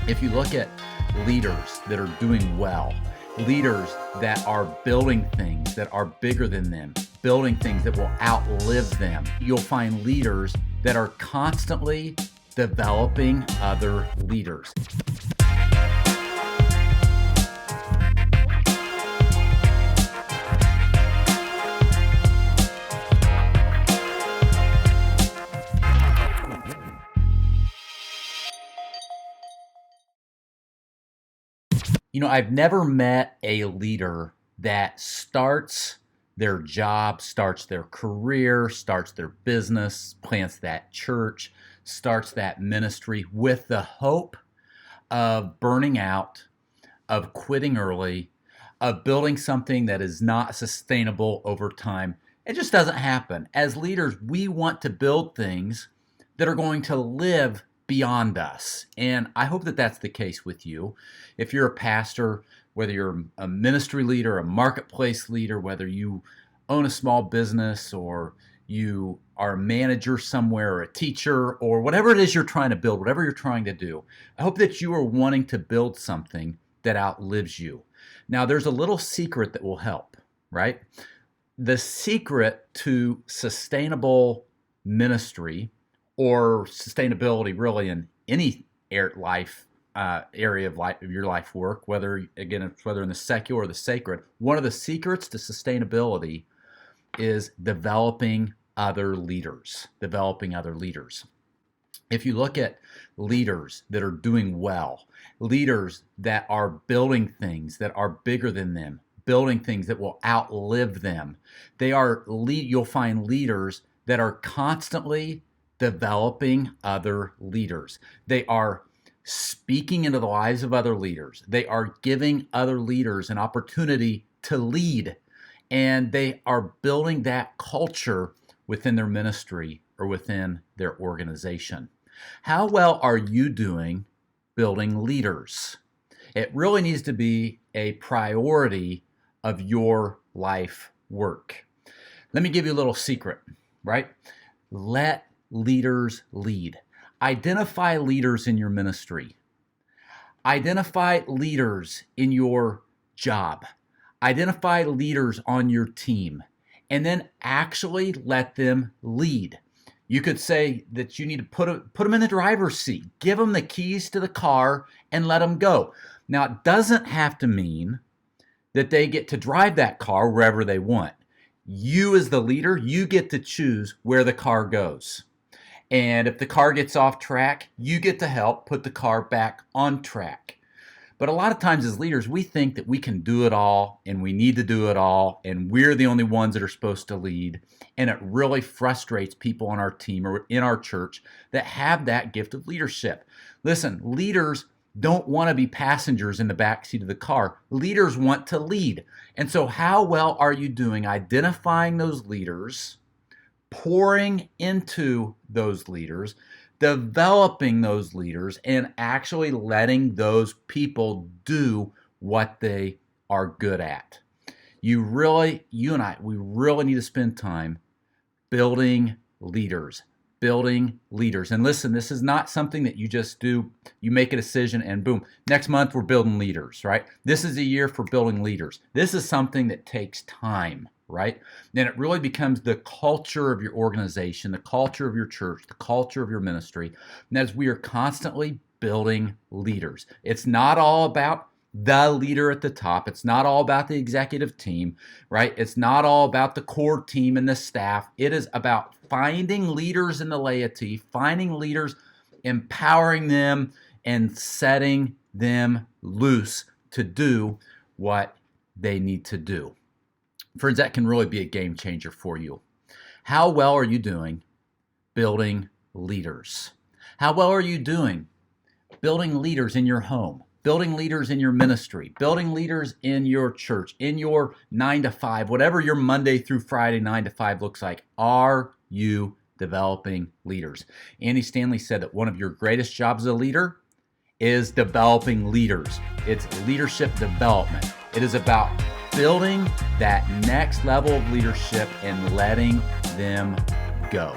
If you look at leaders that are doing well, leaders that are building things that are bigger than them, building things that will outlive them, you'll find leaders that are constantly developing other leaders. I've never met a leader that starts their job, starts their career, starts their business, plants that church, starts that ministry with the hope of burning out, of quitting early, of building something that is not sustainable over time. It just doesn't happen. As leaders, we want to build things that are going to live beyond us. And I hope that that's the case with you. If you're a pastor, whether you're a ministry leader, a marketplace leader, whether you own a small business or you are a manager somewhere or a teacher or whatever it is you're trying to build, whatever you're trying to do, I hope that you are wanting to build something that outlives you. Now, there's a little secret that will help, right? The secret to sustainable ministry or sustainability really in any area of your life work, whether in the secular or the sacred, one of the secrets to sustainability is developing other leaders. If you look at leaders that are doing well, leaders that are building things that are bigger than them, building things that will outlive them, you'll find leaders that are constantly developing other leaders. They are speaking into the lives of other leaders. They are giving other leaders an opportunity to lead, and they are building that culture within their ministry or within their organization. How well are you doing building leaders? It really needs to be a priority of your life work. Let me give you a little secret, right? Let leaders lead. Identify leaders in your ministry. Identify leaders in your job. Identify leaders on your team, and then actually let them lead. You could say that you need to put them in the driver's seat, give them the keys to the car, and let them go. Now, it doesn't have to mean that they get to drive that car wherever they want. You as the leader, you get to choose where the car goes. And if the car gets off track, you get to help put the car back on track. But a lot of times as leaders, we think that we can do it all and we need to do it all and we're the only ones that are supposed to lead. And it really frustrates people on our team or in our church that have that gift of leadership. Listen, leaders don't want to be passengers in the backseat of the car. Leaders want to lead. And so how well are you doing identifying those leaders, pouring into those leaders, developing those leaders, and actually letting those people do what they are good at? You and I, we really need to spend time building leaders. And listen, this is not something that you just do. You make a decision and boom, next month we're building leaders, right? This is a year for building leaders. This is something that takes time, right? Then it really becomes the culture of your organization, the culture of your church, the culture of your ministry. And as we are constantly building leaders, it's not all about the leader at the top. It's not all about the executive team, right? It's not all about the core team and the staff. It is about finding leaders in the laity, finding leaders, empowering them, and setting them loose to do what they need to do. Friends, that can really be a game changer for you. How well are you doing building leaders? How well are you doing building leaders in your home, building leaders in your ministry, building leaders in your church, in your 9 to 5, whatever your Monday through Friday 9 to 5 looks like? Are you developing leaders? Andy Stanley said that one of your greatest jobs as a leader is developing leaders. It's leadership development. It is about building that next level of leadership and letting them go.